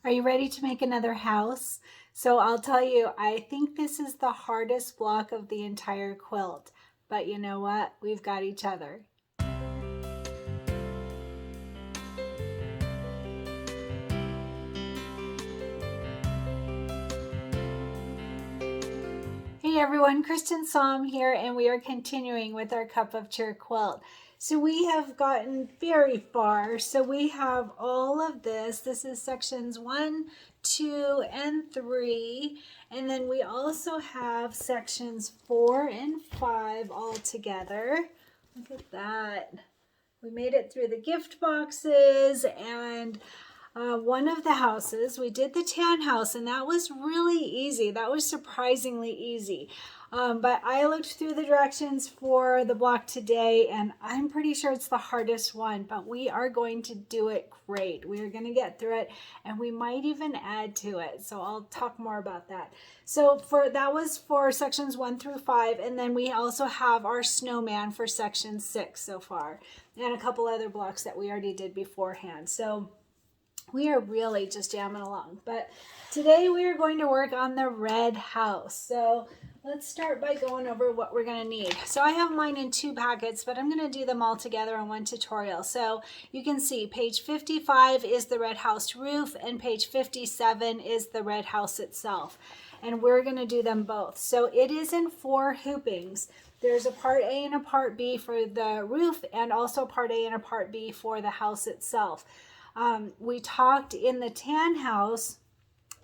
Are you ready to make another house? So I'll tell you, I think this is the hardest block of the entire quilt. But you know what? We've got each other. Hey everyone, Cristin here, and we are continuing with our Cup of Cheer quilt. So we have gotten very far. So we have all of this. This is sections 1, 2, and 3. And then we also have sections 4 and 5 all together. Look at that. We made it through the gift boxes and one of the houses. We did the tan house, and that was really easy. That was surprisingly easy. But I looked through the directions for the block today, and I'm pretty sure it's the hardest one, but we are going to do it great. We are going to get through it, and we might even add to it. So I'll talk more about that. So that was for sections 1 through 5, and then we also have our snowman for section 6 so far, and a couple other blocks that we already did beforehand. So we are really just jamming along. But today we are going to work on the red house. So let's start by going over what we're going to need. So I have mine in 2 packets, but I'm going to do them all together in one tutorial. So you can see page 55 is the red house roof, and page 57 is the red house itself. And we're going to do them both. So it is in 4 hoopings. There's a part A and a part B for the roof, and also part A and a part B for the house itself. We talked in the tan house,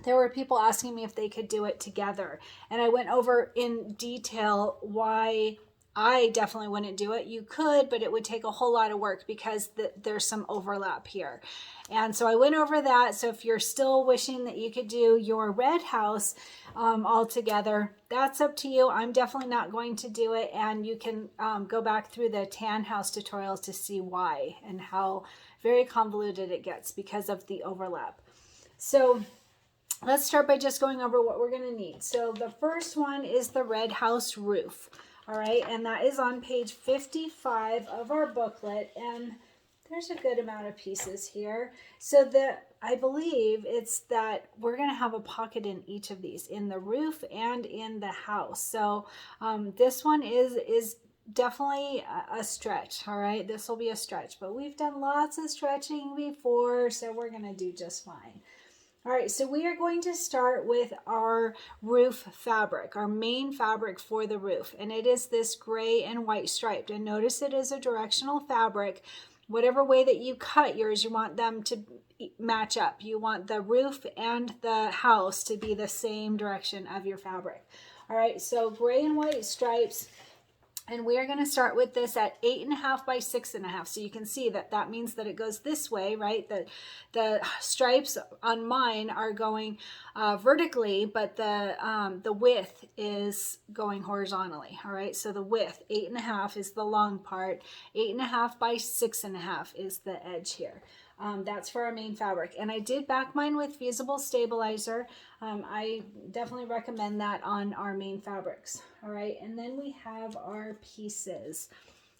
there were people asking me if they could do it together. And I went over in detail why I definitely wouldn't do it. You could, but it would take a whole lot of work because there's some overlap here. And so I went over that. So if you're still wishing that you could do your red house all together, that's up to you. I'm definitely not going to do it. And you can go back through the tan house tutorials to see why and how very convoluted it gets because of the overlap. So let's start by just going over what we're going to need. So the first one is the red house roof. All right, and that is on page 55 of our booklet, and there's a good amount of pieces here. So I believe it's that we're going to have a pocket in each of these, in the roof and in the house. So this one is definitely a stretch. All right, this will be a stretch, but we've done lots of stretching before, so we're going to do just fine. All right, so we are going to start with our roof fabric, our main fabric for the roof, and it is this gray and white striped. And notice it is a directional fabric. Whatever way that you cut yours, you want them to match up. You want the roof and the house to be the same direction of your fabric. All right, so gray and white stripes. And we are going to start with this at 8.5 by 6.5. So you can see that means that it goes this way, right? The stripes on mine are going vertically, but the width is going horizontally. All right. So the width, 8.5 is the long part. 8.5 by 6.5 is the edge here. That's for our main fabric. And I did back mine with Fusible Stabilizer. I definitely recommend that on our main fabrics. All right, and then we have our pieces.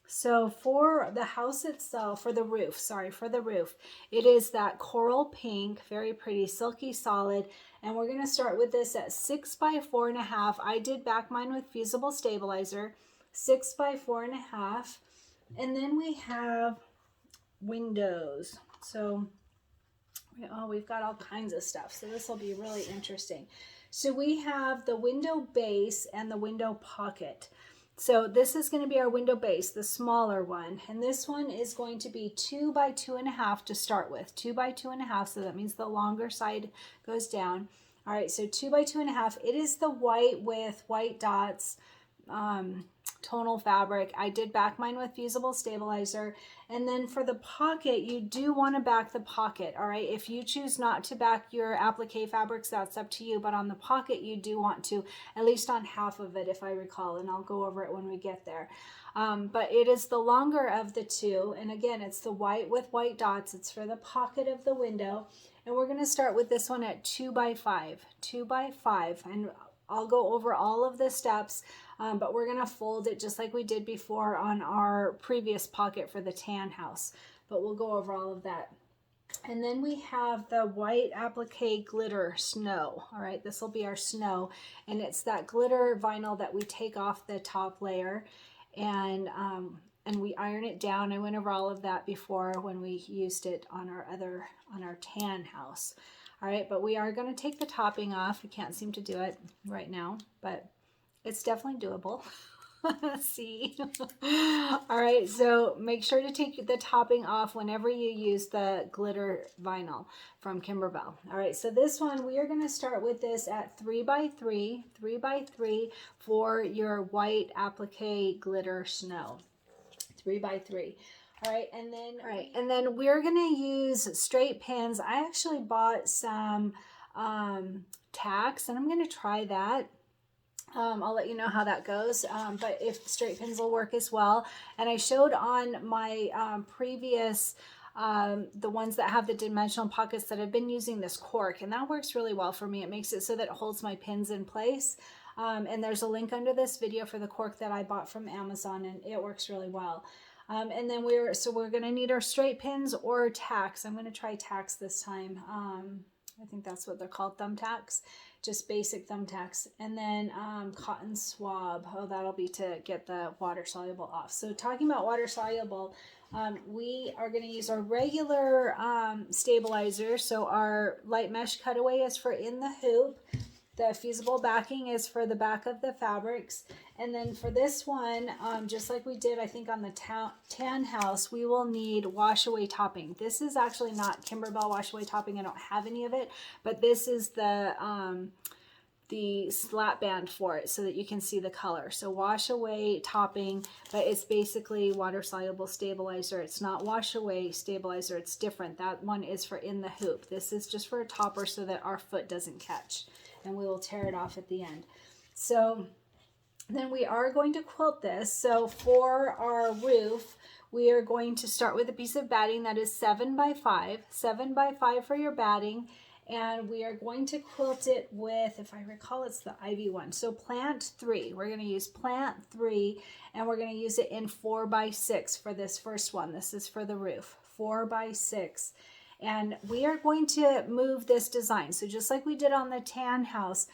So for the house itself, for the roof, it is that coral pink, very pretty, silky solid. And we're going to start with this at 6 by 4.5. I did back mine with Fusible Stabilizer, 6 by 4.5. And then we have windows. So we've got all kinds of stuff. So this will be really interesting. So we have the window base and the window pocket. So this is going to be our window base, the smaller one. And this one is going to be 2 by 2.5 to start with. 2 by 2.5. So that means the longer side goes down. All right, so 2 by 2.5. It is the white with white dots. Tonal fabric. I did back mine with Fusible Stabilizer. And then for the pocket, you do want to back the pocket. All right, if you choose not to back your applique fabrics, that's up to you, but on the pocket you do want to, at least on half of it if I recall, and I'll go over it when we get there. But it is the longer of the two, and again, it's the white with white dots. It's for the pocket of the window, and we're going to start with this one at 2 by 5. 2 by 5, and I'll go over all of the steps, but we're going to fold it just like we did before on our previous pocket for the tan house. But we'll go over all of that. And then we have the white applique glitter snow. All right, this will be our snow. And it's that glitter vinyl that we take off the top layer and we iron it down. I went over all of that before when we used it on our tan house. All right, but we are going to take the topping off. We can't seem to do it right now, but it's definitely doable. See? All right, so make sure to take the topping off whenever you use the glitter vinyl from Kimberbell. All right, so this one, we are going to start with this at 3x3, 3x3 for your white applique glitter snow. 3x3. All right, and then we're going to use straight pins. I actually bought some tacks, and I'm going to try that. I'll let you know how that goes, but if straight pins will work as well. And I showed on my previous, the ones that have the dimensional pockets, that I've been using this cork, and that works really well for me. It makes it so that it holds my pins in place. And there's a link under this video for the cork that I bought from Amazon, and it works really well. And then we're going to need our straight pins or tacks. I'm going to try tacks this time. I think that's what they're called, thumbtacks, just basic thumbtacks. And then cotton swab. Oh, that'll be to get the water soluble off. So talking about water soluble, we are going to use our regular stabilizer. So our light mesh cutaway is for in the hoop. The fusible backing is for the back of the fabrics. And then for this one, just like we did, I think on the tan house, we will need wash away topping. This is actually not Kimberbell wash away topping. I don't have any of it, but this is the slat band for it so that you can see the color. So wash away topping, but it's basically water soluble stabilizer. It's not wash away stabilizer. It's different. That one is for in the hoop. This is just for a topper so that our foot doesn't catch, and we will tear it off at the end. So then we are going to quilt this. So for our roof, we are going to start with a piece of batting that is 7x5, 7x5 for your batting. And we are going to quilt it with, if I recall, it's the Ivy one. So plant 3. We're going to use plant 3, and we're going to use it in 4x6 for this first one. This is for the roof, 4x6. And we are going to move this design. So just like we did on the tan house,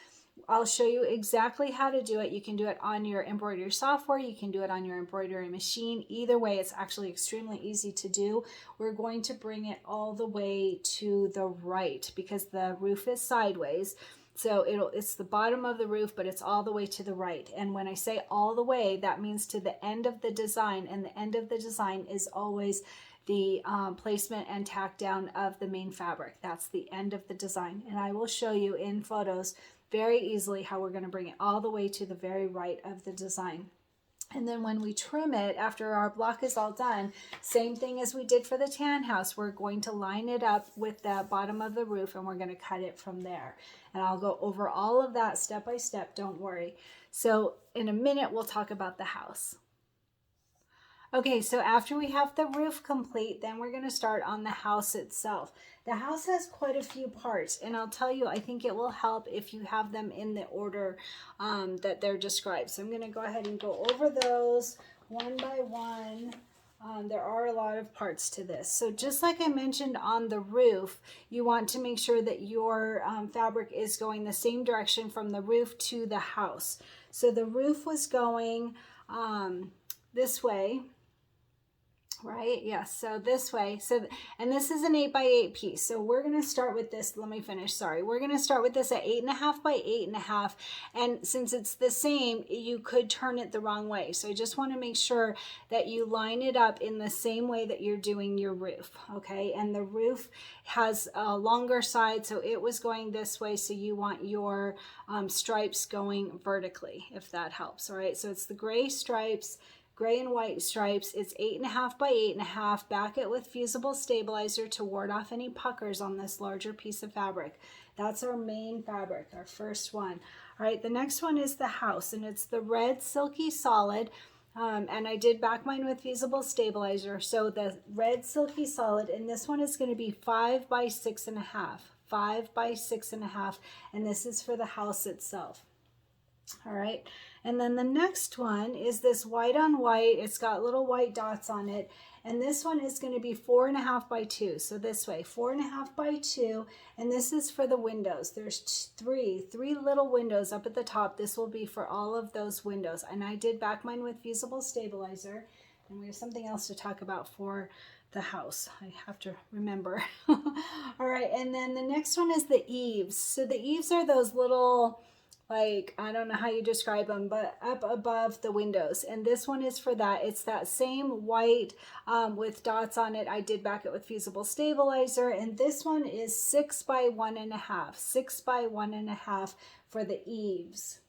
I'll show you exactly how to do it. You can do it on your embroidery software. You can do it on your embroidery machine. Either way, it's actually extremely easy to do. We're going to bring it all the way to the right because the roof is sideways. So it's the bottom of the roof, but it's all the way to the right. And when I say all the way, that means to the end of the design. And the end of the design is always the placement and tack down of the main fabric. That's the end of the design. And I will show you in photos very easily how we're going to bring it all the way to the very right of the design. And then when we trim it, after our block is all done, same thing as we did for the tan house, we're going to line it up with the bottom of the roof, and we're going to cut it from there. And I'll go over all of that step by step, don't worry. So in a minute, we'll talk about the house. Okay, so after we have the roof complete, then we're going to start on the house itself. The house has quite a few parts, and I'll tell you, I think it will help if you have them in the order that they're described. So I'm going to go ahead and go over those one by one. There are a lot of parts to this. So just like I mentioned on the roof, you want to make sure that your fabric is going the same direction from the roof to the house. So the roof was going this way. Right? Yes. So this way. So, and this is an 8x8 piece. So we're going to start with this. Let me finish. Sorry. We're going to start with this at 8.5 by 8.5. And since it's the same, you could turn it the wrong way. So I just want to make sure that you line it up in the same way that you're doing your roof. Okay. And the roof has a longer side. So it was going this way. So you want your stripes going vertically, if that helps. All right. So it's the gray stripes, gray and white stripes. It's 8.5 by 8.5. Back it with fusible stabilizer to ward off any puckers on this larger piece of fabric. That's our main fabric, our first one. All right, the next one is the house, and it's the red silky solid. And I did back mine with fusible stabilizer. So the red silky solid, and this one is going to be 5 by 6.5. 5 by 6.5, and this is for the house itself. All right, and then the next one is this white on white. It's got little white dots on it, And this one is going to be 4.5 by 2. So this way, 4.5 by 2. And this is for the windows. There's three little windows up at the top. This will be for all of those windows. And I did back mine with fusible stabilizer. And we have something else to talk about for the house. I have to remember. All right, and then the next one is the eaves. So the eaves are those little, like, I don't know how you describe them, but up above the windows. And this one is for that. It's that same white with dots on it. I did back it with fusible stabilizer. And this one is 6 by 1.5. 6 by 1.5 for the eaves.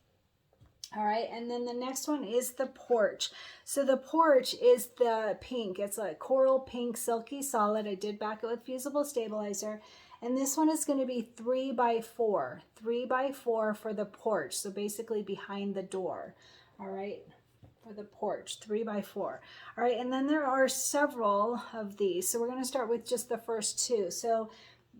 All right, and then the next one is the porch. So the porch is the pink. It's a coral pink silky solid. I did back it with fusible stabilizer. And this one is going to be 3 by 4. 3 by 4 for the porch. So basically behind the door. All right, for the porch, 3 by 4. All right, and then there are several of these. So we're going to start with just the first two. So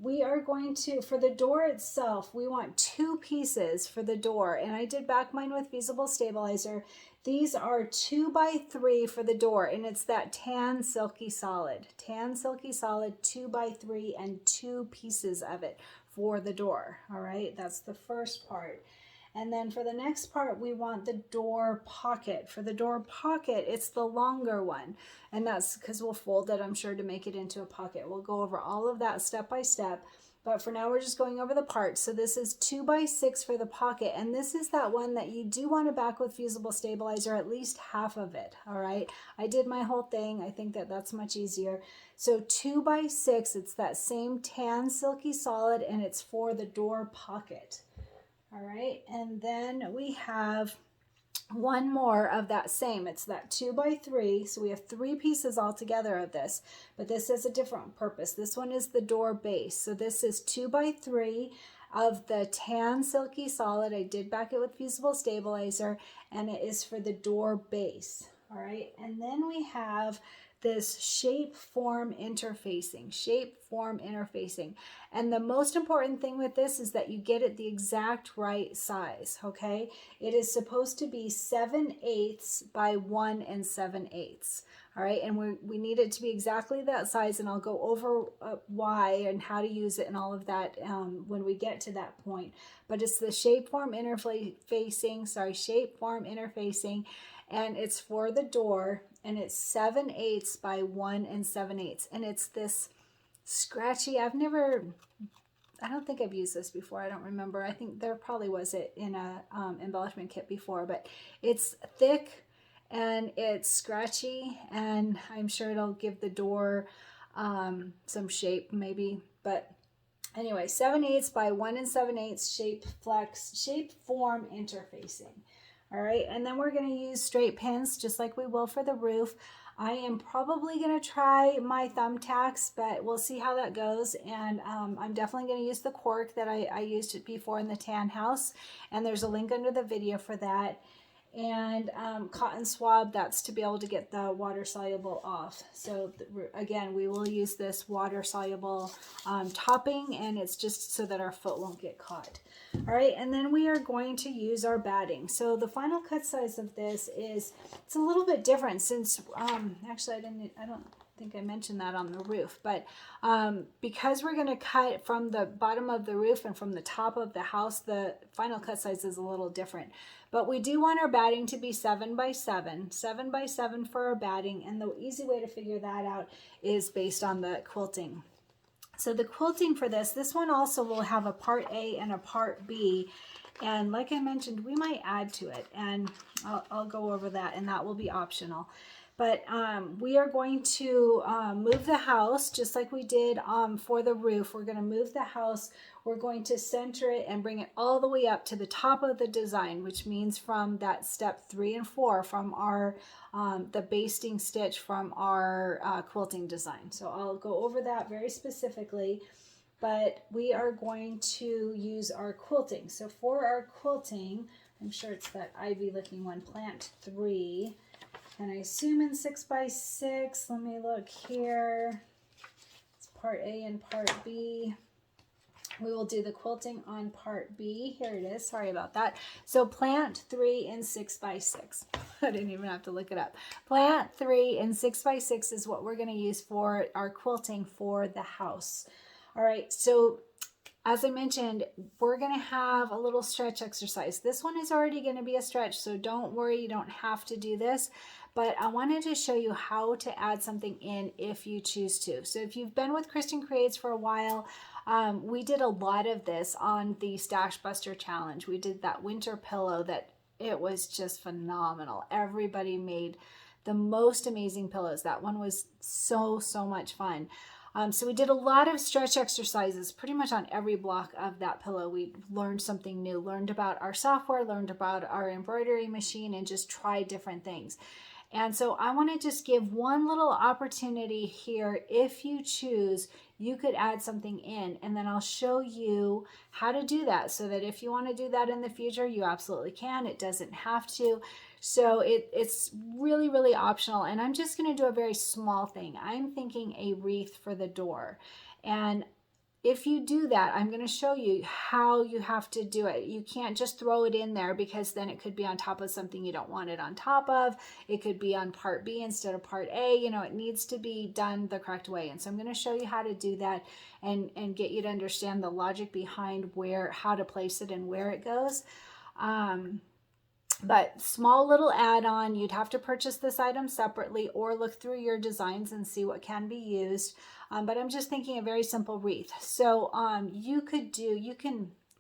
we are going to, for the door itself, we want 2 pieces for the door. And I did back mine with fusible stabilizer. These are 2 by 3 for the door. And it's that tan silky solid. Tan silky solid, 2 by 3 and 2 pieces of it for the door. All right, that's the first part. And then for the next part, we want the door pocket. For the door pocket, it's the longer one. And that's because we'll fold it, I'm sure, to make it into a pocket. We'll go over all of that step by step. But for now, we're just going over the parts. So this is 2 by 6 for the pocket. And this is that one that you do want to back with fusible stabilizer, at least half of it. All right. I did my whole thing. I think that that's much easier. So 2 by 6, it's that same tan silky solid, and it's for the door pocket. All right, and then we have one more of that same. It's that 2 by 3. So we have 3 pieces all together of this, but this is a different purpose. This one is the door base. So this is 2 by 3 of the tan silky solid. I did back it with fusible stabilizer, and it is for the door base. All right, and then we have this shape form interfacing, and the most important thing with this is that you get it the exact right size. Okay, it is supposed to be 7/8 by 1 7/8. All right, and we need it to be exactly that size, and I'll go over why and how to use it and all of that when we get to that point. But it's the shape form interfacing, and it's for the door, and it's 7/8 by 1 7/8. And it's this scratchy, I don't think I've used this before. I don't remember. I think there probably was it in a embellishment kit before, but it's thick and it's scratchy, and I'm sure it'll give the door some shape maybe. But anyway, 7/8 by 1 7/8 shape form interfacing. All right, and then we're going to use straight pins just like we will for the roof. I am probably going to try my thumbtacks, but we'll see how that goes. And I'm definitely going to use the cork that I used before in the tan house. And there's a link under the video for that. And cotton swab, that's to be able to get the water soluble off. So again, we will use this water soluble topping, and it's just so that our foot won't get caught. All right, and then we are going to use our batting. So the final cut size of this it's a little bit different since actually I don't think I mentioned that on the roof, but because we're going to cut from the bottom of the roof and from the top of the house, the final cut size is a little different. But we do want our batting to be 7 by 7 for our batting, and the easy way to figure that out is based on the quilting. So the quilting for this one also will have a part A and a part B, and like I mentioned, we might add to it, and I'll go over that, and that will be optional. But we are going to move the house just like we did for the roof. We're going to move the house. We're going to center it and bring it all the way up to the top of the design, which means from that step 3 and 4 from our the basting stitch from our quilting design. So I'll go over that very specifically. But we are going to use our quilting. So for our quilting, I'm sure it's that ivy looking one, plant 3. And I assume in 6 by 6, let me look here. It's part A and part B. We will do the quilting on part B. Here it is. Sorry about that. So plant 3 in 6 by 6. I didn't even have to look it up. Plant 3 and 6x6 is what we're going to use for our quilting for the house. All right, so as I mentioned, we're going to have a little stretch exercise. This one is already going to be a stretch, so don't worry, you don't have to do this. But I wanted to show you how to add something in if you choose to. So if you've been with Cristin Creates for a while, we did a lot of this on the Stash Buster Challenge. We did that winter pillow that it was just phenomenal. Everybody made the most amazing pillows. That one was so much fun. So we did a lot of stretch exercises pretty much on every block of that pillow. We learned something new, learned about our software, learned about our embroidery machine, and just tried different things. And so I want to just give one little opportunity here. If you choose, you could add something in, and then I'll show you how to do that so that if you want to do that in the future, you absolutely can. It doesn't have to. So it's really optional. And I'm just going to do a very small thing. I'm thinking a wreath for the door. And if you do that, I'm going to show you how you have to do it. You can't just throw it in there because then it could be on top of something you don't want it on top of. It could be on part B instead of part A. You know, it needs to be done the correct way. And so I'm going to show you how to do that and get you to understand the logic behind how to place it and where it goes. But small little add-on, you'd have to purchase this item separately or look through your designs and see what can be used. But I'm just thinking a very simple wreath. So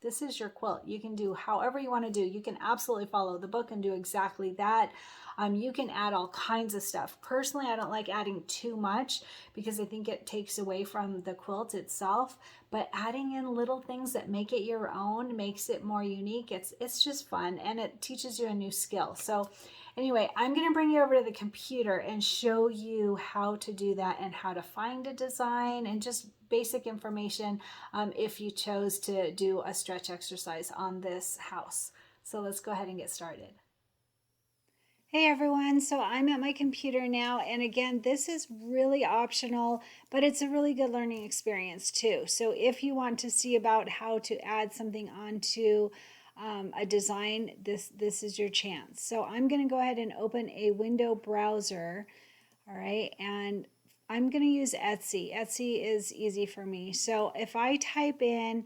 this is your quilt. You can do however you want to do. You can absolutely follow the book and do exactly that. You can add all kinds of stuff. Personally, I don't like adding too much because I think it takes away from the quilt itself. But adding in little things that make it your own makes it more unique. It's just fun, and it teaches you a new skill. So anyway, I'm going to bring you over to the computer and show you how to do that and how to find a design and just basic information if you chose to do a stretch exercise on this house. So let's go ahead and get started. Hey everyone, so I'm at my computer now, and again, this is really optional, but it's a really good learning experience too. So if you want to see about how to add something onto a design, this is your chance. So I'm going to go ahead and open a window browser, all right, and I'm going to use Etsy. Etsy is easy for me. So if I type in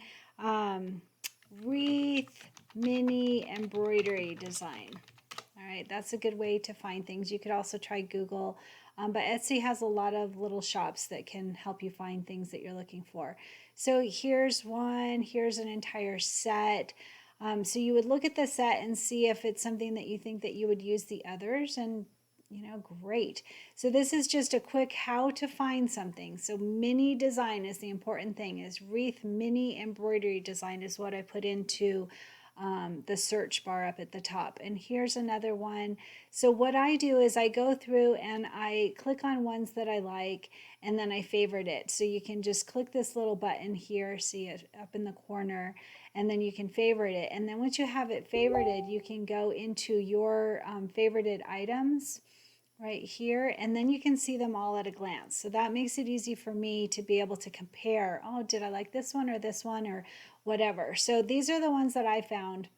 wreath mini embroidery design, all right, that's a good way to find things. You could also try Google, but Etsy has a lot of little shops that can help you find things that you're looking for. So here's one, here's an entire set. So you would look at the set and see if it's something that you think that you would use the others, and great. So this is just a quick how to find something. So mini design is the important thing, is wreath mini embroidery design is what I put into the search bar up at the top. And here's another one. So what I do is I go through and I click on ones that I like, and then I favorite it. So you can just click this little button here, see it up in the corner, and then you can favorite it. And then once you have it favorited, you can go into your favorited items right here, and then you can see them all at a glance. So that makes it easy for me to be able to compare, oh, did I like this one or whatever. So these are the ones that I found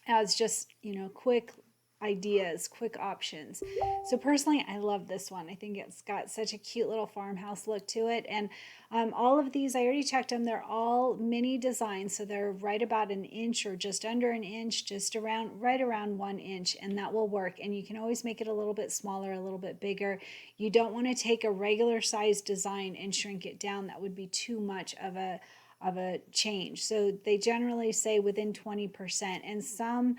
as just, quick ideas, quick options. So personally, I love this one. I think it's got such a cute little farmhouse look to it. And all of these, I already checked them. They're all mini designs. So they're right about an inch or just under an inch, right around 1 inch, and that will work. And you can always make it a little bit smaller, a little bit bigger. You don't want to take a regular size design and shrink it down. That would be too much of a change. So they generally say within 20%, and some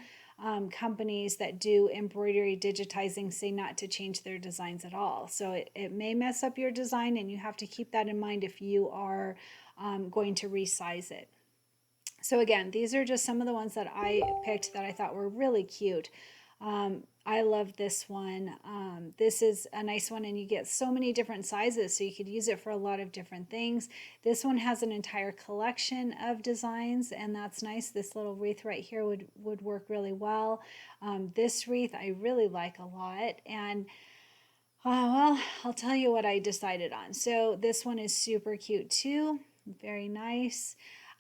companies that do embroidery digitizing say not to change their designs at all. So it may mess up your design, and you have to keep that in mind if you are going to resize it. So again, these are just some of the ones that I picked that I thought were really cute. I love this one. This is a nice one, and you get so many different sizes, so you could use it for a lot of different things. This one has an entire collection of designs, and that's nice. This little wreath right here would work really well. This wreath I really like a lot, and well, I'll tell you what I decided on. So this one is super cute too, very nice.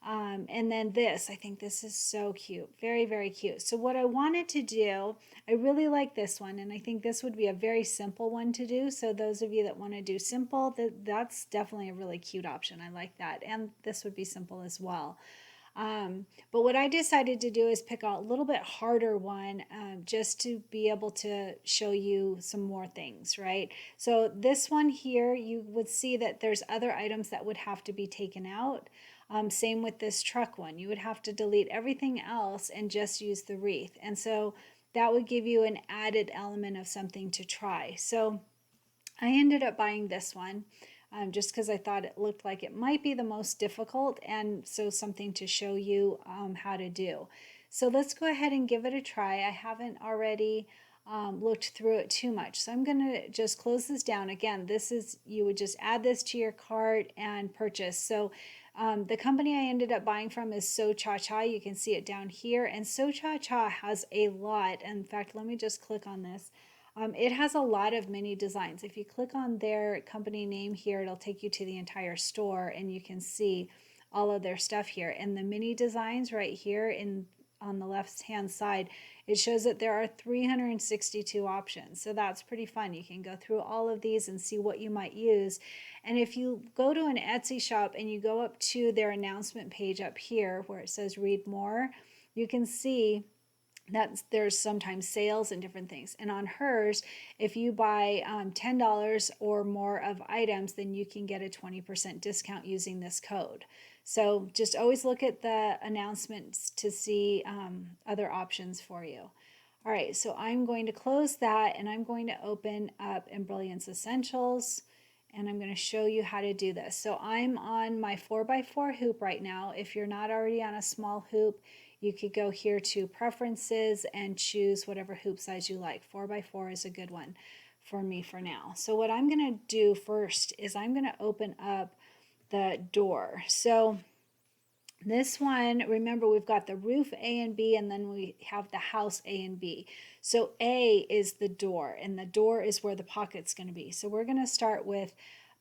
And then this, I think this is so cute. Very, very cute. So what I wanted to do, I really like this one, and I think this would be a very simple one to do. So those of you that want to do simple, that's definitely a really cute option. I like that. And this would be simple as well. But what I decided to do is pick a little bit harder one, just to be able to show you some more things, right? So this one here, you would see that there's other items that would have to be taken out. Same with this truck one. You would have to delete everything else and just use the wreath. And so that would give you an added element of something to try. So I ended up buying this one, just because I thought it looked like it might be the most difficult, and so something to show you how to do. So let's go ahead and give it a try. I haven't already looked through it too much, so I'm going to just close this down. Again, this is, you would just add this to your cart and purchase. So the company I ended up buying from is So Cha Cha. You can see it down here, and So Cha Cha has a lot. In fact, let me just click on this. It has a lot of mini designs. If you click on their company name here, it'll take you to the entire store, and you can see all of their stuff here. And the mini designs right here on the left hand side, it shows that there are 362 options. So that's pretty fun. You can go through all of these and see what you might use. And if you go to an Etsy shop and you go up to their announcement page up here where it says read more, you can see that there's sometimes sales and different things. And on hers, if you buy $10 or more of items, then you can get a 20% discount using this code. So just always look at the announcements to see other options for you. All right, so I'm going to close that, and I'm going to open up Embrilliance Essentials, and I'm going to show you how to do this. So I'm on my 4x4 hoop right now. If you're not already on a small hoop, you could go here to preferences and choose whatever hoop size you like. 4x4 is a good one for me for now. So what I'm going to do first is I'm going to open up the door. So this one, remember, we've got the roof A and B, and then we have the house A and B. So A is the door, and the door is where the pocket's going to be. So we're going to start with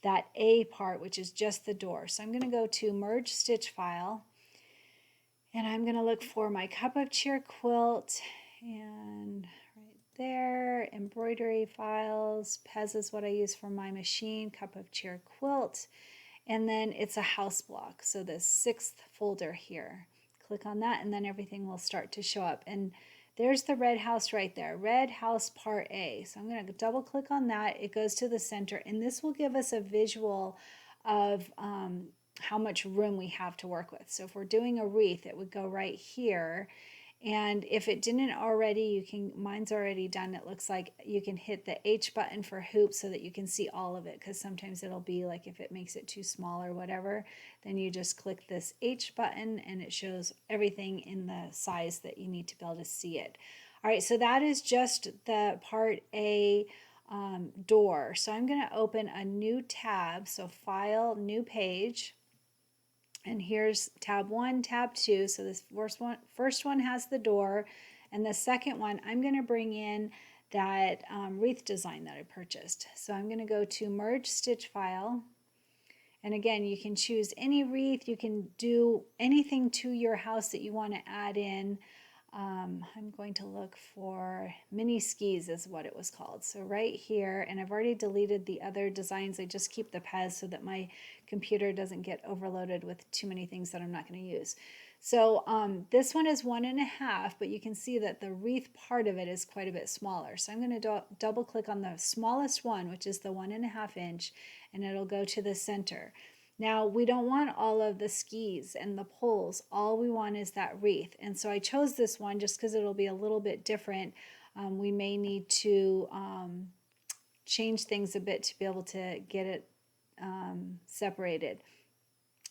that A part, which is just the door. So I'm going to go to Merge Stitch File, and I'm going to look for my Cup of Cheer quilt, and right there, embroidery files. Pez is what I use for my machine, Cup of Cheer quilt. And then it's a house block. So the 6th folder here. Click on that, and then everything will start to show up. And there's the red house right there, red house part A. So I'm going to double click on that. It goes to the center, and this will give us a visual of how much room we have to work with. So if we're doing a wreath, it would go right here. And if it didn't already, you can, mine's already done. It looks like you can hit the H button for hoop so that you can see all of it, because sometimes it'll be like if it makes it too small or whatever, then you just click this H button and it shows everything in the size that you need to be able to see it. All right, so that is just the part A door. So I'm going to open a new tab. So File, New Page. And here's tab 1, tab 2. So this first one has the door, and the second one, I'm going to bring in that wreath design that I purchased. So I'm going to go to Merge Stitch File. And again, you can choose any wreath. You can do anything to your house that you want to add in. I'm going to look for mini skis is what it was called. So right here, and I've already deleted the other designs. I just keep the Pez so that my computer doesn't get overloaded with too many things that I'm not going to use. So this one is 1.5, but you can see that the wreath part of it is quite a bit smaller. So I'm going to double click on the smallest one, which is the 1.5 inch, and it'll go to the center. Now, we don't want all of the skis and the poles. All we want is that wreath. And so I chose this one just because it'll be a little bit different. We may need to change things a bit to be able to get it separated.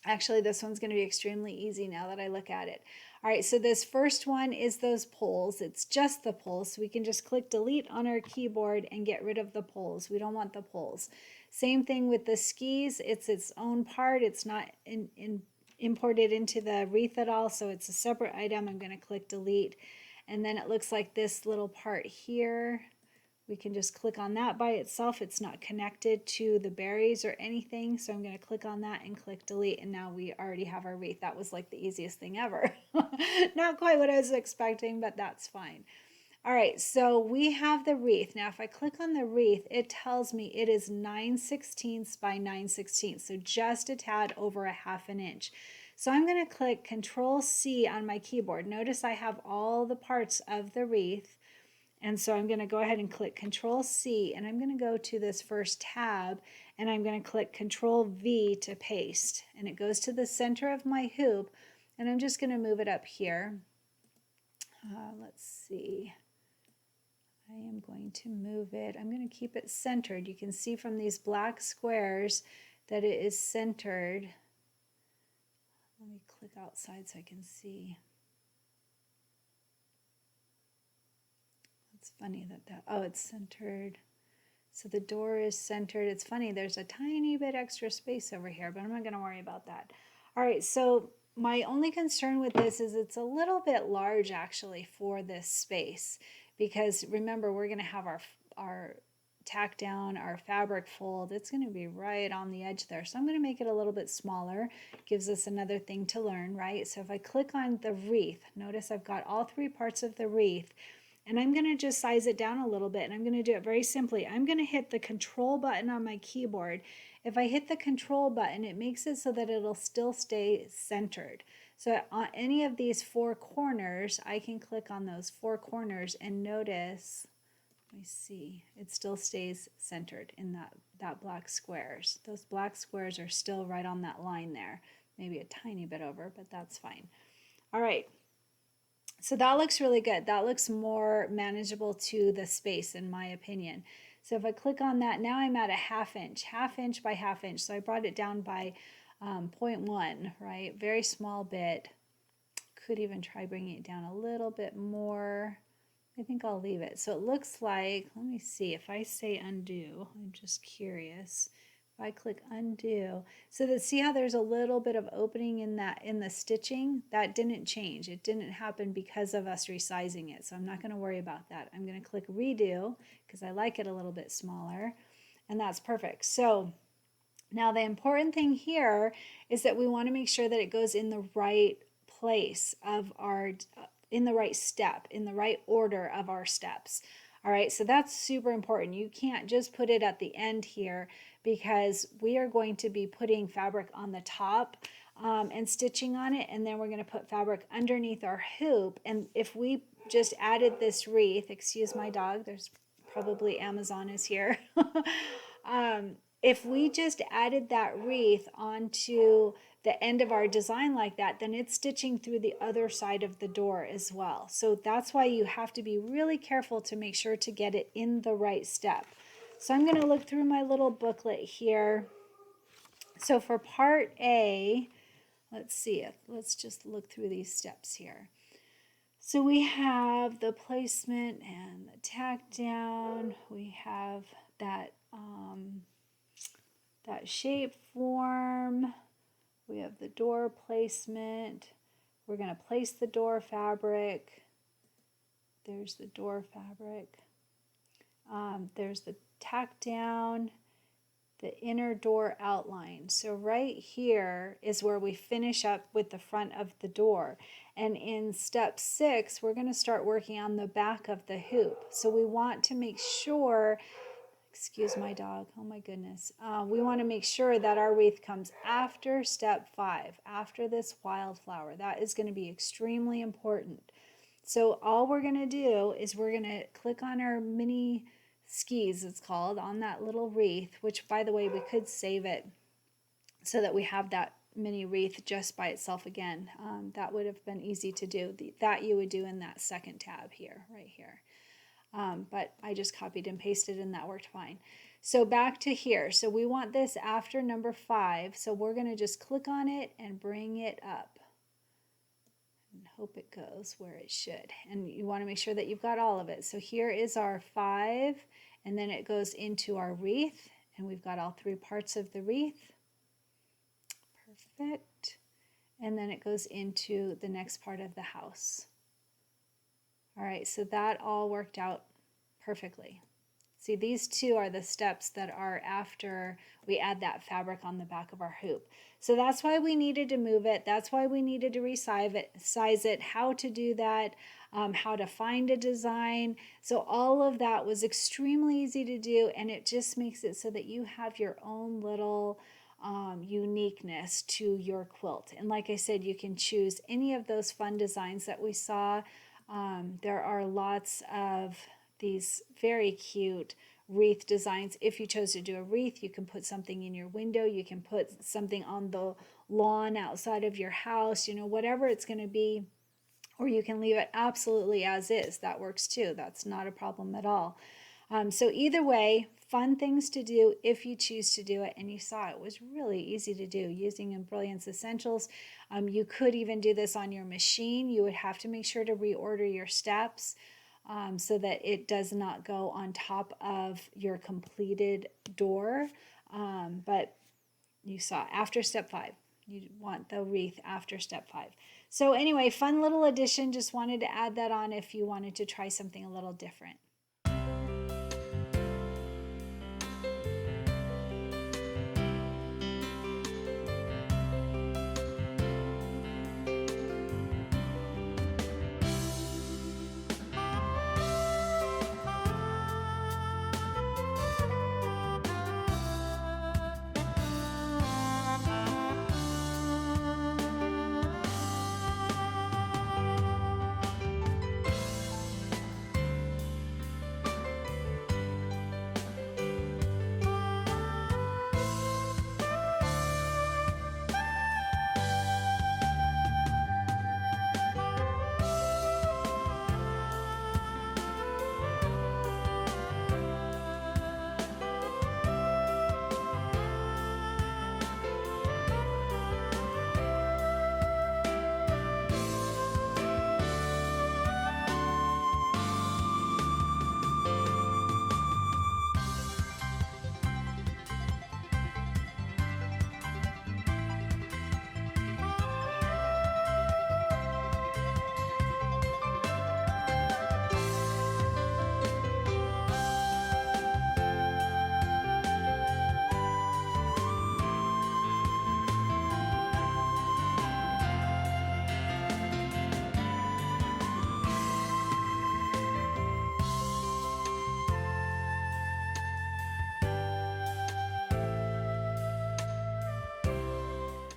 Actually, this one's going to be extremely easy now that I look at it. All right, so this first one is those poles. It's just the poles, so we can just click delete on our keyboard and get rid of the poles. We don't want the poles. Same thing with the skis. It's its own part. It's not imported into the wreath at all, so it's a separate item. I'm going to click delete, and then it looks like this little part here. We can just click on that by itself. It's not connected to the berries or anything. So I'm going to click on that and click delete. And now we already have our wreath. That was like the easiest thing ever. Not quite what I was expecting, but that's fine. All right, so we have the wreath. Now, if I click on the wreath, it tells me it is 9/16 by 9/16, so just a tad over a ½ inch. So I'm going to click Control C on my keyboard. Notice I have all the parts of the wreath. And so I'm going to go ahead and click Control C, and I'm going to go to this first tab, and I'm going to click Control V to paste. And it goes to the center of my hoop, and I'm just going to move it up here. Let's see. I am going to move it. I'm going to keep it centered. You can see from these black squares that it is centered. Let me click outside so I can see. It's funny that, oh, it's centered. So the door is centered. It's funny, there's a tiny bit extra space over here, but I'm not going to worry about that. All right, so my only concern with this is it's a little bit large actually for this space, because remember, we're going to have our tack down, our fabric fold. It's going to be right on the edge there. So I'm going to make it a little bit smaller. Gives us another thing to learn, right? So if I click on the wreath, notice I've got all three parts of the wreath. And I'm going to just size it down a little bit, and I'm going to do it very simply. I'm going to hit the control button on my keyboard. If I hit the control button, it makes it so that it'll still stay centered. So on any of these four corners, I can click on those four corners and notice, let me see, it still stays centered in that black squares. Those black squares are still right on that line there. Maybe a tiny bit over, but that's fine. All right. So that looks really good. That looks more manageable to the space in my opinion. So if I click on that, now I'm at a ½ inch by ½ inch. So I brought it down by 0.1, right? Very small bit. Could even try bringing it down a little bit more. I think I'll leave it. So it looks like, let me see, if I say undo, I'm just curious. If I click undo, so that see how there's a little bit of opening in the stitching? That didn't change. It didn't happen because of us resizing it. So I'm not going to worry about that. I'm going to click redo because I like it a little bit smaller, and that's perfect. So now the important thing here is that we want to make sure that it goes in the right place of our, in the right step, in the right order of our steps. All right, so that's super important. You can't just put it at the end here because we are going to be putting fabric on the top and stitching on it, and then we're going to put fabric underneath our hoop. And if we just added this wreath, excuse my dog, there's probably Amazon is here. If we just added that wreath onto the end of our design like that, then it's stitching through the other side of the door as well. So that's why you have to be really careful to make sure to get it in the right step. So I'm going to look through my little booklet here. So for part A, let's see, let's just look through these steps here. So we have the placement and the tack down. We have that shape form. We have the door placement. We're going to place the door fabric. There's the door fabric. There's the tack down, the inner door outline. So right here is where we finish up with the front of the door. And in step 6, we're going to start working on the back of the hoop. So we want to make sure, excuse my dog, oh my goodness. We want to make sure that our wreath comes after step 5, after this wildflower. That is going to be extremely important. So all we're going to do is we're going to click on our mini skis, it's called, on that little wreath, which by the way, we could save it so that we have that mini wreath just by itself again. That would have been easy to do. That you would do in that second tab here, right here. But I just copied and pasted and that worked fine. So back to here. So we want this after number 5. So we're going to just click on it and bring it up. And hope it goes where it should. And you want to make sure that you've got all of it. So here is our 5, and then it goes into our wreath, and we've got all 3 parts of the wreath. Perfect. And then it goes into the next part of the house. All right, so that all worked out perfectly. See, these two are the steps that are after we add that fabric on the back of our hoop. So that's why we needed to move it. That's why we needed to size it, how to do that, how to find a design. So all of that was extremely easy to do, and it just makes it so that you have your own little uniqueness to your quilt. And like I said, you can choose any of those fun designs that we saw. There are lots of these very cute wreath designs. If you chose to do a wreath, you can put something in your window, you can put something on the lawn outside of your house, whatever it's going to be, or you can leave it absolutely as is. That works too. That's not a problem at all. So either way, fun things to do if you choose to do it. And you saw it was really easy to do using Embellishment Essentials. You could even do this on your machine. You would have to make sure to reorder your steps so that it does not go on top of your completed door. But you saw after step 5. You want the wreath after step 5. So anyway, fun little addition. Just wanted to add that on if you wanted to try something a little different.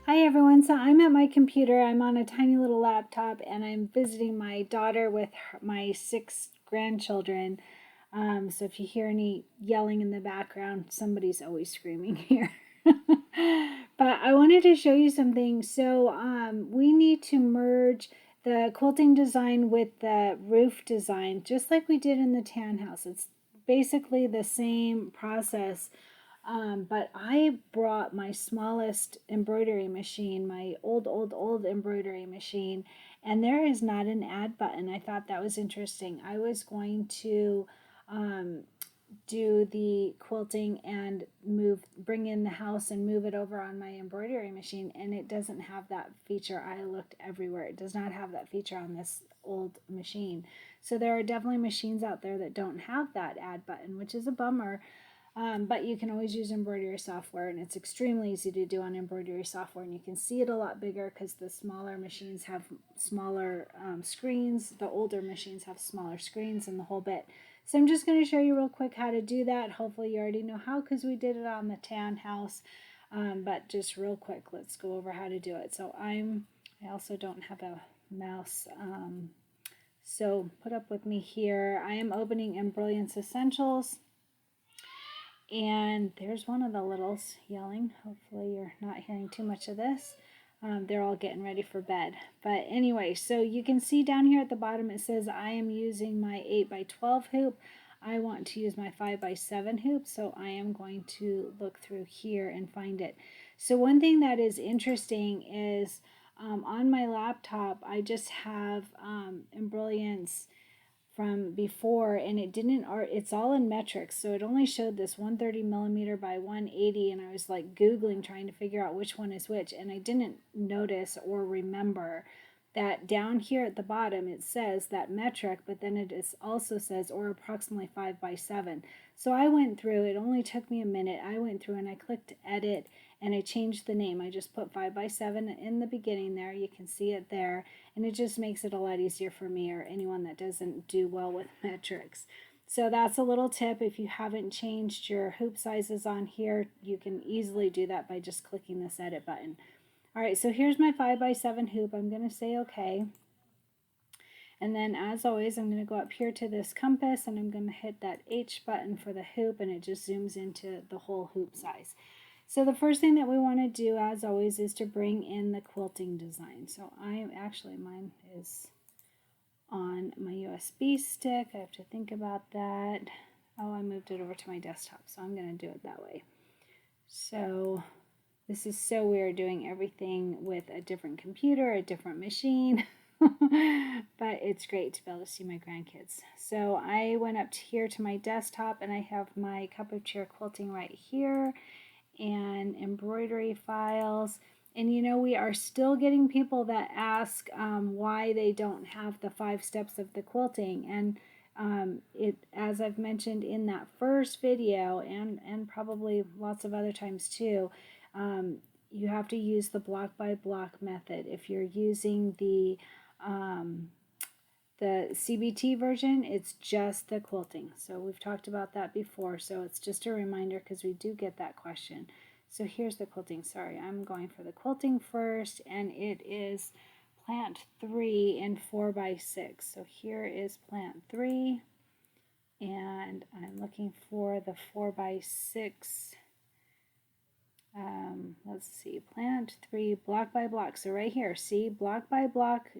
Hi everyone, so I'm at my computer. I'm on a tiny little laptop and I'm visiting my daughter with my 6 grandchildren. So if you hear any yelling in the background, somebody's always screaming here. But I wanted to show you something. So we need to merge the quilting design with the roof design, just like we did in the tan house. It's basically the same process. But I brought my smallest embroidery machine, my old embroidery machine, and there is not an add button. I thought that was interesting. I was going to do the quilting and bring in the house and move it over on my embroidery machine, and it doesn't have that feature. I looked everywhere. It does not have that feature on this old machine. So there are definitely machines out there that don't have that add button, which is a bummer. But you can always use embroidery software, and it's extremely easy to do on embroidery software, and you can see it a lot bigger because the smaller machines have smaller screens. The older machines have smaller screens and the whole bit. So I'm just going to show you real quick how to do that. Hopefully you already know how because we did it on the tan house. But just real quick, let's go over how to do it. So I also don't have a mouse. So put up with me here. I am opening Embellishment Essentials. And there's one of the littles yelling. Hopefully you're not hearing too much of this. They're all getting ready for bed. But anyway, so you can see down here at the bottom it says I am using my 8x12 hoop. I want to use my 5x7 hoop, so I am going to look through here and find it. So one thing that is interesting is on my laptop I just have embellishments from before, and it's all in metrics, so it only showed this 130 millimeter by 180, and I was like googling trying to figure out which one is which, and I didn't notice or remember that down here at the bottom it says that metric, but then it also says or approximately 5x7. So I went through, it only took me a minute, I went through and I clicked edit and I changed the name. I just put 5x7 in the beginning there, you can see it there, and it just makes it a lot easier for me or anyone that doesn't do well with metrics. So that's a little tip. If you haven't changed your hoop sizes on here, you can easily do that by just clicking this edit button. All right, so here's my 5x7 hoop. I'm going to say okay. And then as always, I'm going to go up here to this compass and I'm going to hit that H button for the hoop, and it just zooms into the whole hoop size. So the first thing that we want to do as always is to bring in the quilting design. So mine is on my USB stick. I have to think about that. Oh, I moved it over to my desktop, so I'm going to do it that way. So this is so weird doing everything with a different computer, a different machine, but it's great to be able to see my grandkids. So I went up here to my desktop and I have my cup of cheer quilting right here and embroidery files. And you know, we are still getting people that ask why they don't have the 5 steps of the quilting. And as I've mentioned in that first video and probably lots of other times too, you have to use the block by block method. If you're using the CBT version, it's just the quilting. So we've talked about that before, so it's just a reminder because we do get that question. So here's the quilting. Sorry, I'm going for the quilting first, and it is plant 3 in 4x6. So here is plant 3, and I'm looking for the 4x6. Let's see, plant 3, block by block. So right here, see, block by block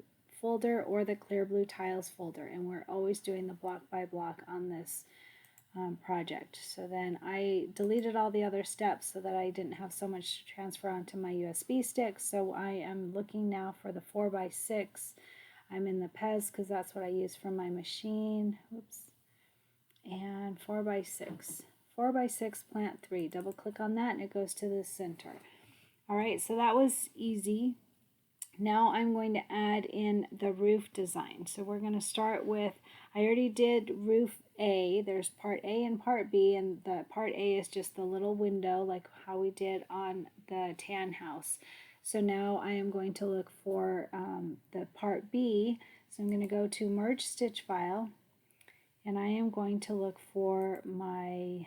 folder or the clear blue tiles folder, and we're always doing the block by block on this project. So then I deleted all the other steps so that I didn't have so much to transfer onto my USB stick. So I am looking now for the 4x6. I'm in the PEZ because that's what I use for my machine. Oops. And 4x6. 4x6 plant 3. Double click on that and it goes to the center. All right, so that was easy. Now I'm going to add in the roof design. So we're going to start with, I already did roof A. There's part A and part B, and the part A is just the little window like how we did on the tan house. So now I am going to look for the part B. So I'm going to go to merge stitch file, and I am going to look for my,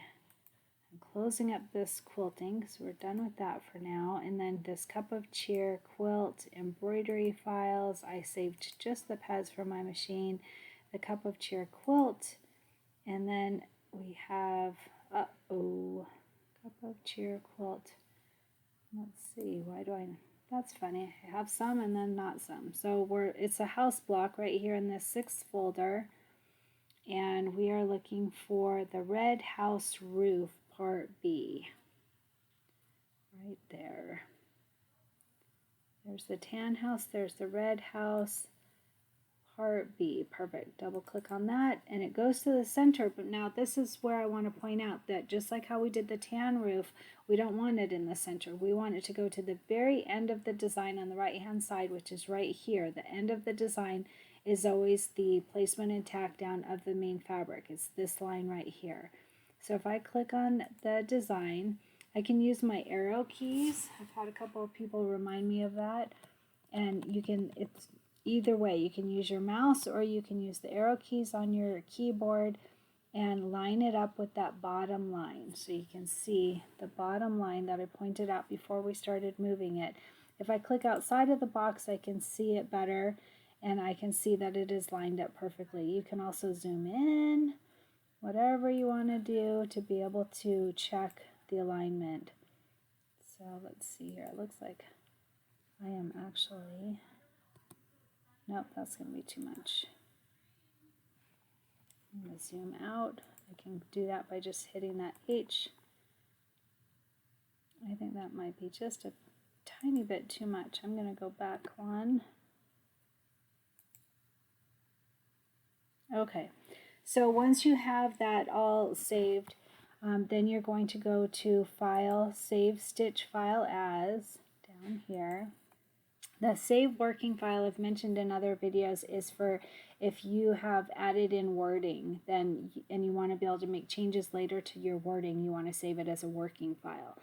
I'm closing up this quilting, so we're done with that for now. And then this cup of cheer, quilt, embroidery files. I saved just the pads for my machine, the cup of cheer quilt, and then we have, cup of cheer quilt. Let's see, that's funny. I have some and then not some. So it's a house block right here in this 6th folder, and we are looking for the red house roof part B. Right there. There's the tan house, there's the red house, part B. Perfect. Double click on that and it goes to the center. But now this is where I want to point out that just like how we did the tan roof, we don't want it in the center. We want it to go to the very end of the design on the right hand side, which is right here. The end of the design is always the placement and tack down of the main fabric. It's this line right here. So if I click on the design, I can use my arrow keys. I've had a couple of people remind me of that. And it's either way. You can use your mouse or you can use the arrow keys on your keyboard and line it up with that bottom line. So you can see the bottom line that I pointed out before we started moving it. If I click outside of the box, I can see it better and I can see that it is lined up perfectly. You can also zoom in, whatever you want to do to be able to check the alignment. So let's see here. It looks like I am actually, nope, that's going to be too much. I'm going to zoom out. I can do that by just hitting that H. I think that might be just a tiny bit too much. I'm going to go back one. Okay, so once you have that all saved, then you're going to go to File, Save Stitch File As, down here. The save working file I've mentioned in other videos is for if you have added in wording and you want to be able to make changes later to your wording, you want to save it as a working file.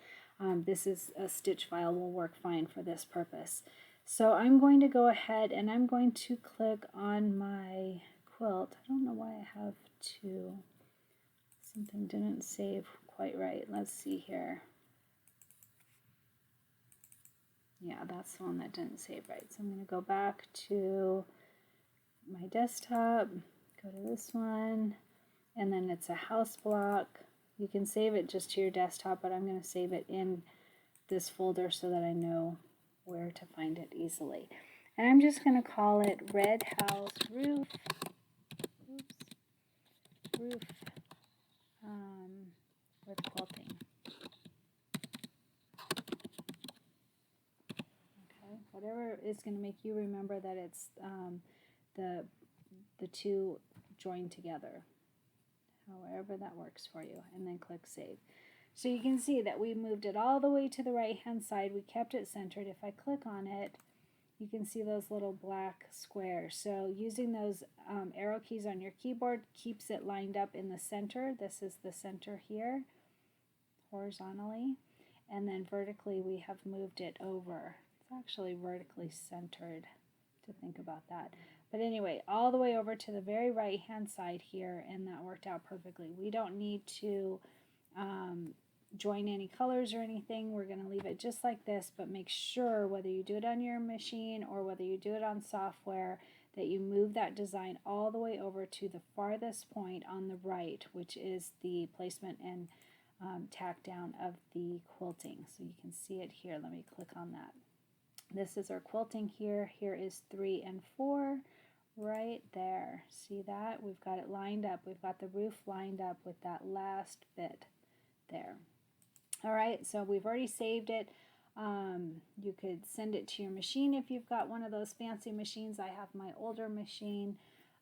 This is a stitch file, will work fine for this purpose. So I'm going to go ahead and I'm going to click on my quilt. I don't know why I have two. Something didn't save quite right. Let's see here. Yeah, that's the one that didn't save right. So I'm going to go back to my desktop, go to this one, and then it's a house block. You can save it just to your desktop, but I'm going to save it in this folder so that I know where to find it easily. And I'm just going to call it Red House Roof. Roof with quilting. Whatever is going to make you remember that it's the two joined together, however that works for you, and then click save. So you can see that we moved it all the way to the right hand side. We kept it centered. If I click on it, you can see those little black squares. So using those arrow keys on your keyboard keeps it lined up in the center. This is the center here, horizontally, and then vertically we have moved it over. Actually vertically centered, to think about that. But anyway, all the way over to the very right hand side here, and that worked out perfectly. We don't need to join any colors or anything. We're going to leave it just like this, but make sure whether you do it on your machine or whether you do it on software that you move that design all the way over to the farthest point on the right, which is the placement and tack down of the quilting. So you can see it here. Let me click on that. This is our quilting here. Here is 3 and 4 right there. See that? We've got it lined up. We've got the roof lined up with that last bit there. All right, so we've already saved it. You could send it to your machine if you've got one of those fancy machines. I have my older machine,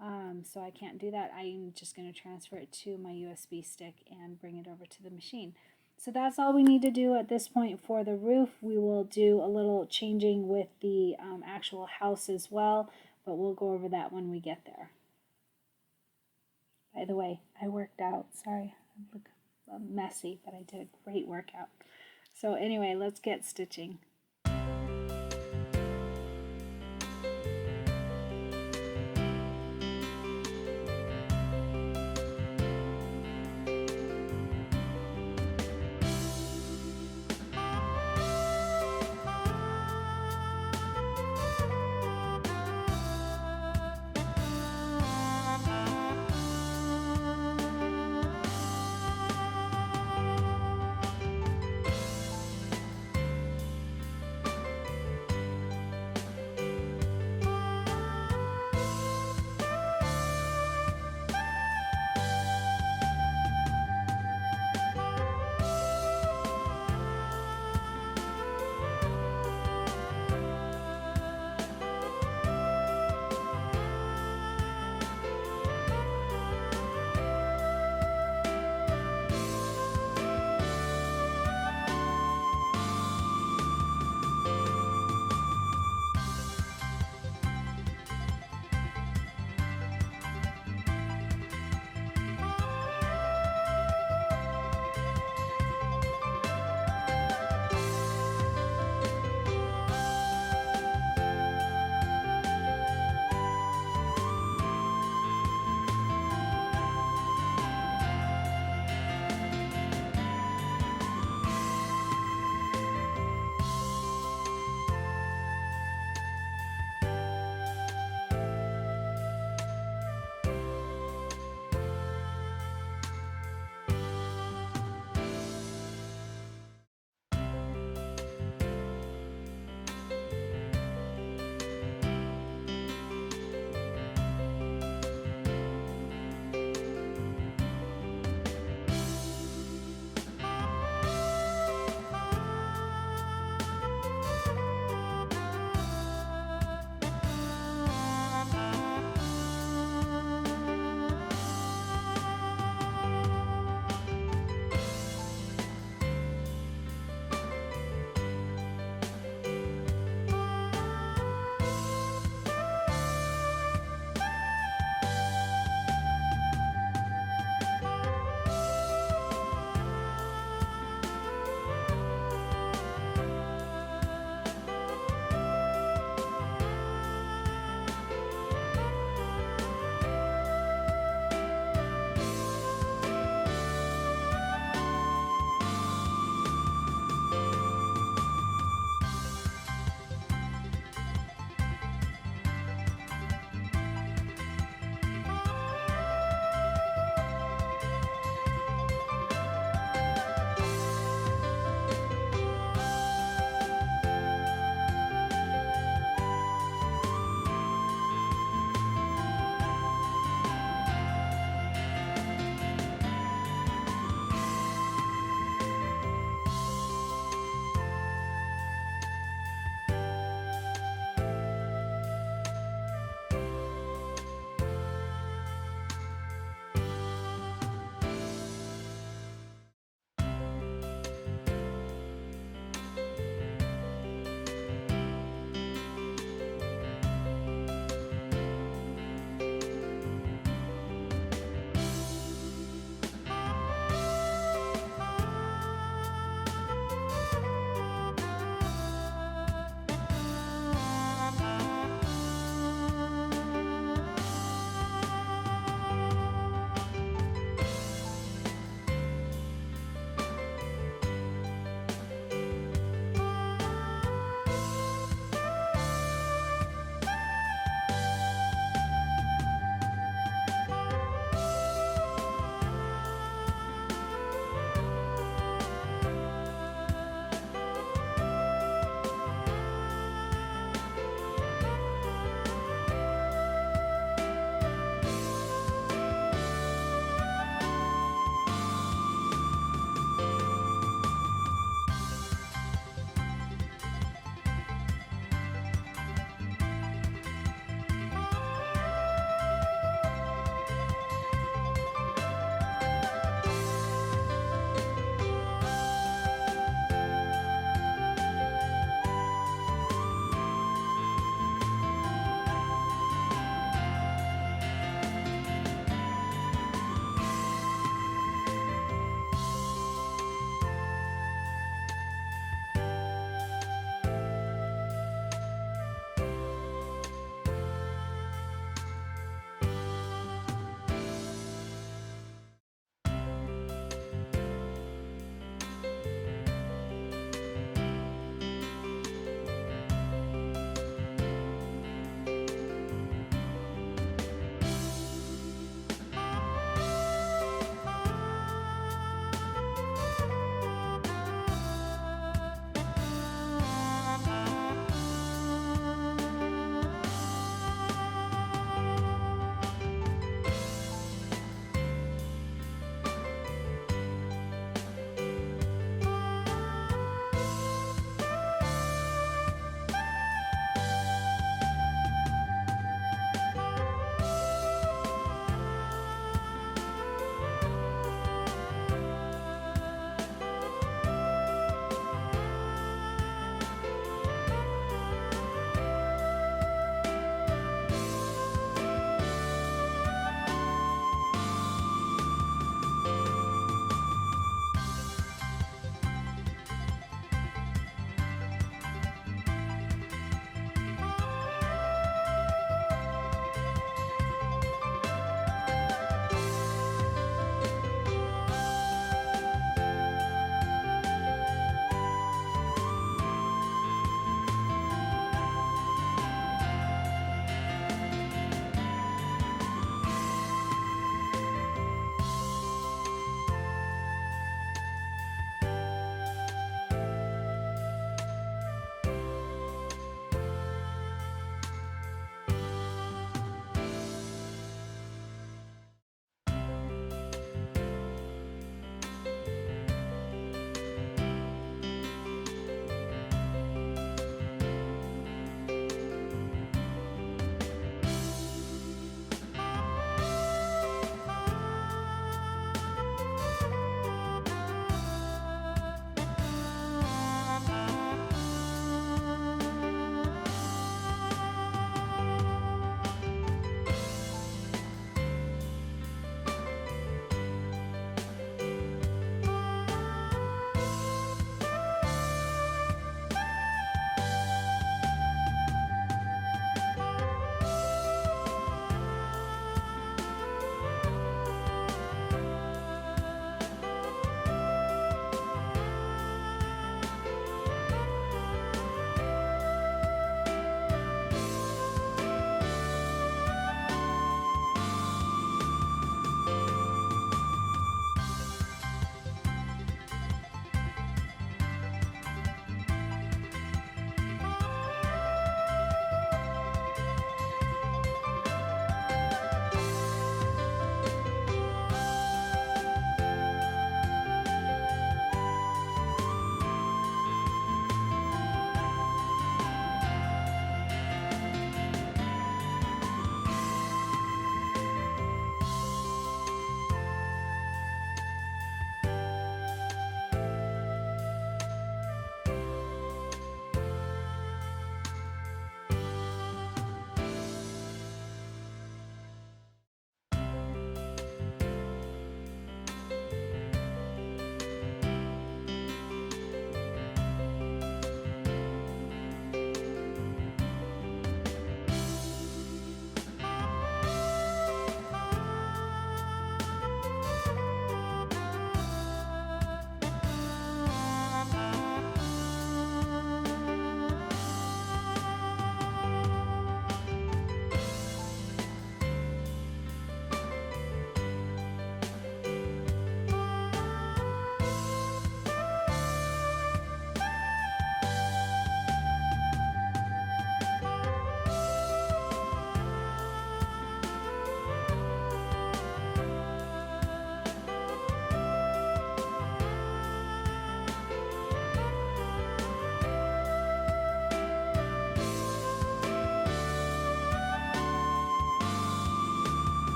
so I can't do that. I'm just going to transfer it to my USB stick and bring it over to the machine. So that's all we need to do at this point for the roof. We will do a little changing with the actual house as well, but we'll go over that when we get there. By the way, I worked out. Sorry, I look messy, but I did a great workout. So anyway, let's get stitching.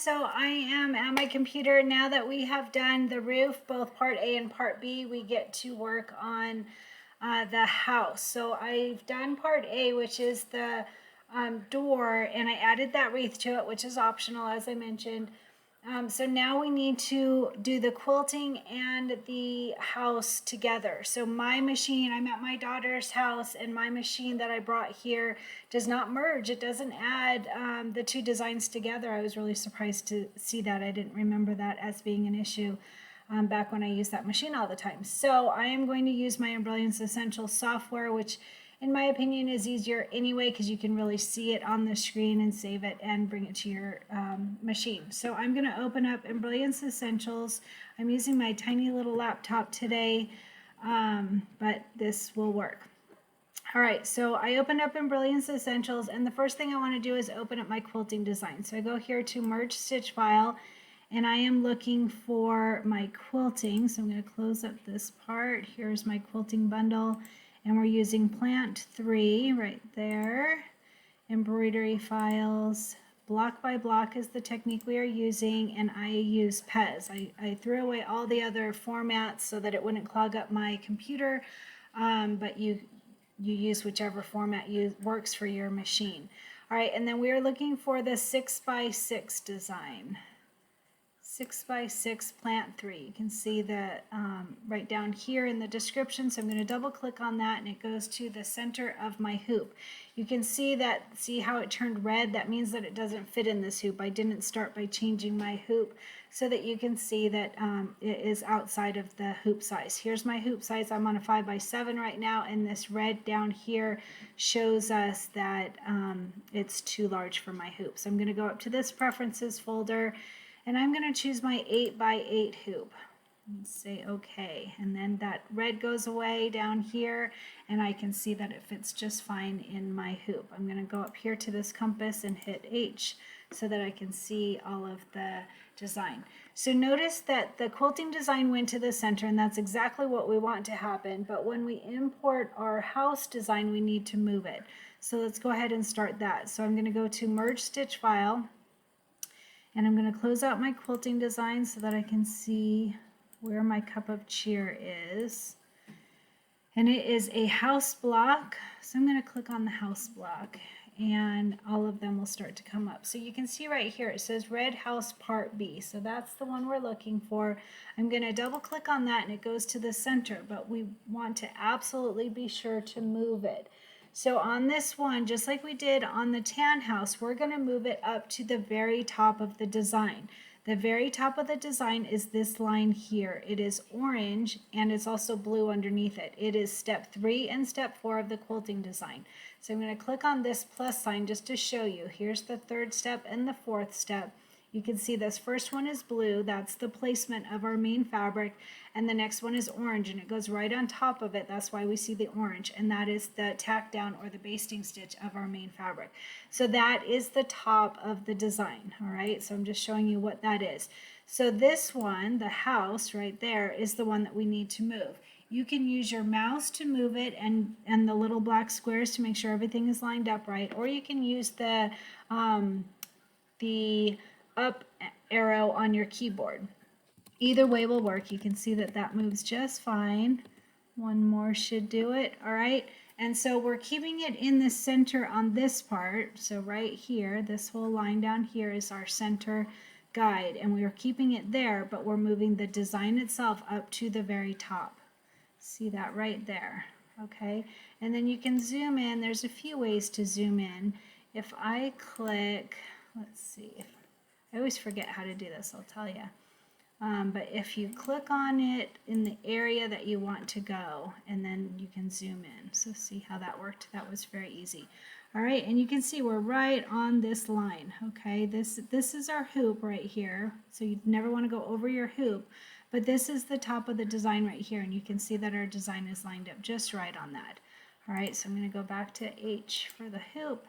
so I am at my computer. Now that we have done the roof, both part A and part B, we get to work on the house. So I've done part A, which is the door, and I added that wreath to it, which is optional, as I mentioned. So now we need to do the quilting and the house together. So my machine, I'm at my daughter's house, and my machine that I brought here does not merge. It doesn't add the two designs together. I was really surprised to see that. I didn't remember that as being an issue back when I used that machine all the time. So I am going to use my Embellishment Essentials software, which in my opinion is easier anyway, because you can really see it on the screen and save it and bring it to your machine. So I'm going to open up Embellishment Essentials. I'm using my tiny little laptop today, but this will work. All right, so I opened up Embellishment Essentials, and the first thing I want to do is open up my quilting design. So I go here to Merge Stitch File, and I am looking for my quilting. So I'm going to close up this part. Here's my quilting bundle. And we're using Plant 3 right there. Embroidery files. Block by block is the technique we are using, and I use Pez. I threw away all the other formats so that it wouldn't clog up my computer, but you use whichever format works for your machine. All right, and then we are looking for the 6x6 design. 6x6 Plant 3. You can see that right down here in the description. So I'm going to double click on that, and it goes to the center of my hoop. You can see how it turned red? That means that it doesn't fit in this hoop. I didn't start by changing my hoop, so that you can see that it is outside of the hoop size. Here's my hoop size. I'm on a 5x7 right now, and this red down here shows us that it's too large for my hoop. So I'm going to go up to this preferences folder, and I'm going to choose my 8x8 hoop and say OK. And then that red goes away down here, and I can see that it fits just fine in my hoop. I'm going to go up here to this compass and hit H so that I can see all of the design. So notice that the quilting design went to the center, and that's exactly what we want to happen. But when we import our house design, we need to move it. So let's go ahead and start that. So I'm going to go to Merge Stitch File, and I'm going to close out my quilting design so that I can see where my cup of cheer is. And it is a house block. So I'm going to click on the house block, and all of them will start to come up. So you can see right here it says Red House Part B. So that's the one we're looking for. I'm going to double click on that, and it goes to the center, but we want to absolutely be sure to move it. So on this one, just like we did on the tan house, we're going to move it up to the very top of the design. The very top of the design is this line here. It is orange, and it's also blue underneath it. It is step 3 and step 4 of the quilting design. So I'm going to click on this plus sign just to show you. Here's the 3rd step and the 4th step. You can see this first one is blue. That's the placement of our main fabric. And the next one is orange, and it goes right on top of it. That's why we see the orange. And that is the tack down or the basting stitch of our main fabric. So that is the top of the design. All right, so I'm just showing you what that is. So this one, the house right there, is the one that we need to move. You can use your mouse to move it and the little black squares to make sure everything is lined up right. Or you can use the up arrow on your keyboard. Either way will work. You can see that that moves just fine. One more should do it. All right. And so we're keeping it in the center on this part. So right here, this whole line down here is our center guide. And we are keeping it there, but we're moving the design itself up to the very top. See that right there. Okay. And then you can zoom in. There's a few ways to zoom in. If I click, let's see. I always forget how to do this, I'll tell you. But if you click on it in the area that you want to go, and then you can zoom in. So see how that worked? That was very easy. All right, and you can see we're right on this line. Okay, this is our hoop right here. So you never want to go over your hoop, but this is the top of the design right here, and you can see that our design is lined up just right on that. All right, so I'm going to go back to H for the hoop.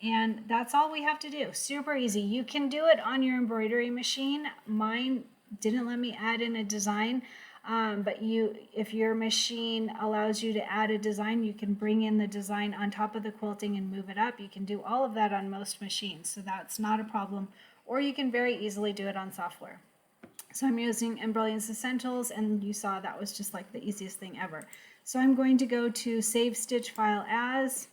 And that's all we have to do. Super easy. You can do it on your embroidery machine. Mine didn't let me add in a design, but if your machine allows you to add a design, you can bring in the design on top of the quilting and move it up. You can do all of that on most machines, so that's not a problem or you can very easily do it on software. So I'm using Embellishment Essentials, and you saw that was just like the easiest thing ever. So I'm going to go to Save Stitch File As,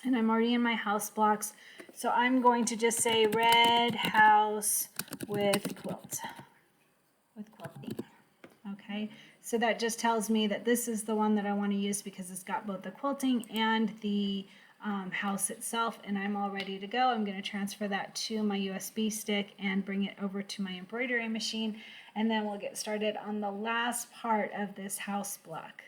and I'm already in my house blocks. So I'm going to just say Red House with Quilt, with quilting. Okay, so that just tells me that this is the one that I want to use because it's got both the quilting and the house itself, and I'm all ready to go. I'm going to transfer that to my USB stick and bring it over to my embroidery machine, and then we'll get started on the last part of this house block.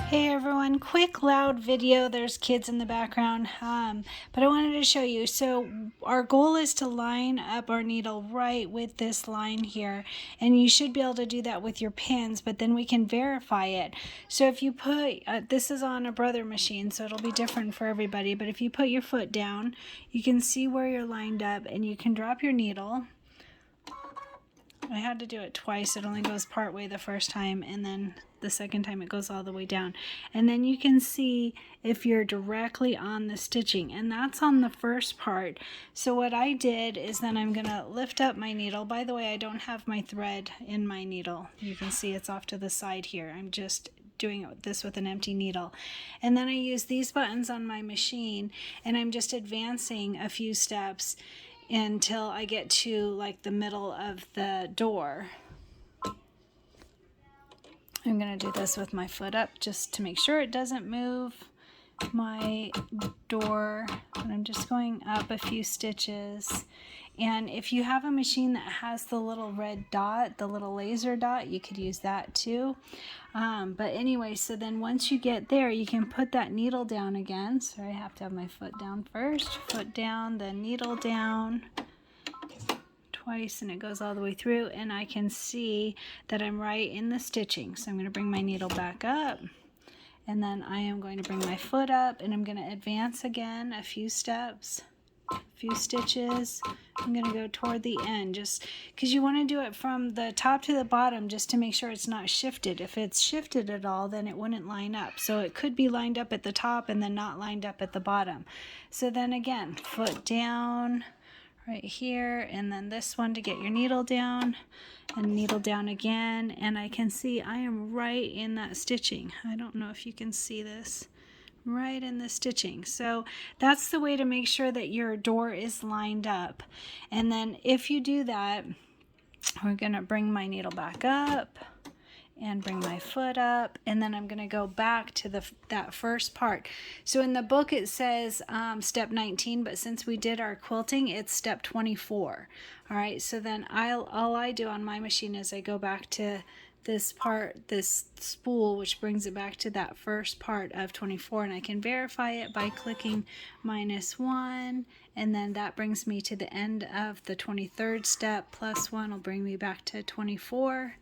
Hey everyone, quick loud video. There's kids in the background, but I wanted to show you. So our goal is to line up our needle right with this line here, and you should be able to do that with your pins, but then we can verify it. So if you put, this is on a brother machine, so it'll be different for everybody, but if you put your foot down, you can see where you're lined up, and you can drop your needle. I had to do it twice. It only goes part way the first time, and then the second time it goes all the way down. And then you can see if you're directly on the stitching, and that's on the first part. So what I did is then I'm gonna lift up my needle. By the way, I don't have my thread in my needle. You can see it's off to the side here. I'm just doing this with an empty needle. And then I use these buttons on my machine, and I'm just advancing a few steps until I get to like the middle of the door. I'm going to do this with my foot up just to make sure it doesn't move my door. And I'm just going up a few stitches. And if you have a machine that has the little red dot, the little laser dot, you could use that too. But anyway, so then once you get there, you can put that needle down again. So I have to have my foot down first, foot down, then needle down twice, and it goes all the way through, and I can see that I'm right in the stitching. So I'm going to bring my needle back up, and then I am going to bring my foot up, and I'm going to advance again a few steps, a few stitches. I'm going to go toward the end, just because you want to do it from the top to the bottom just to make sure it's not shifted. If it's shifted at all, then it wouldn't line up. So it could be lined up at the top and then not lined up at the bottom. So then again, foot down right here, and then this one to get your needle down, and needle down again, and I can see I am right in that stitching. I don't know if you can see this, right in the stitching. So that's the way to make sure that your door is lined up. And then if you do that, we're gonna bring my needle back up and bring my foot up, and then I'm going to go back to that first part. So in the book it says step 19, but since we did our quilting, it's step 24. All right, so then all I do on my machine is I go back to this part, this spool, which brings it back to that first part of 24, and I can verify it by clicking -1, and then that brings me to the end of the 23rd step. +1 will bring me back to 24.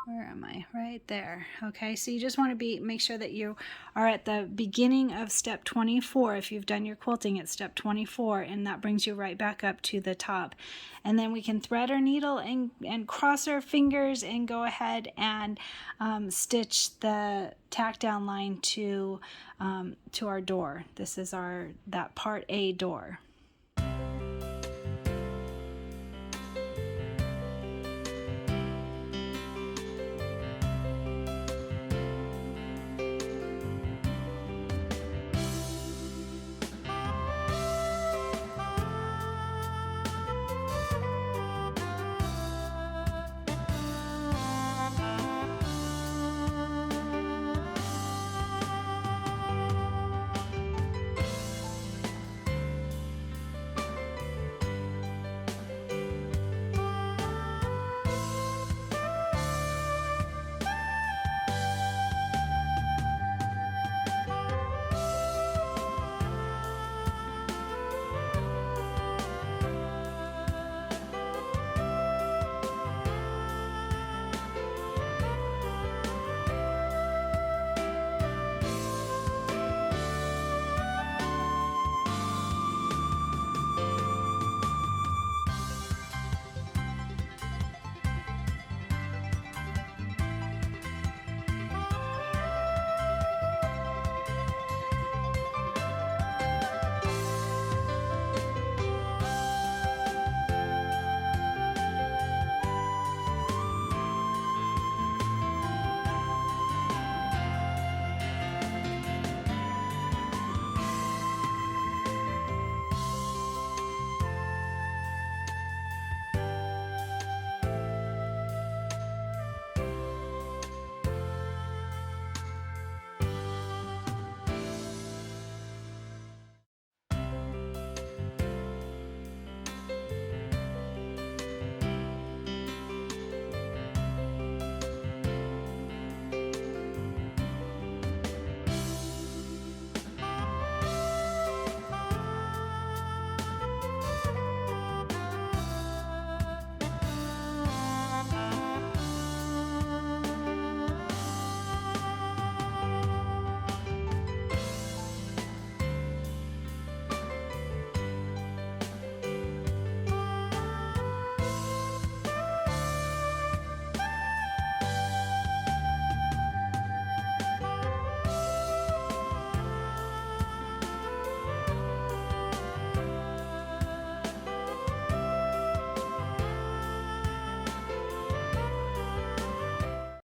Where am I? Right there. Okay, so you just want to make sure that you are at the beginning of step 24. If you've done your quilting at step 24, and that brings you right back up to the top. And then we can thread our needle and cross our fingers and go ahead and stitch the tack down line to our door. This is that part A door.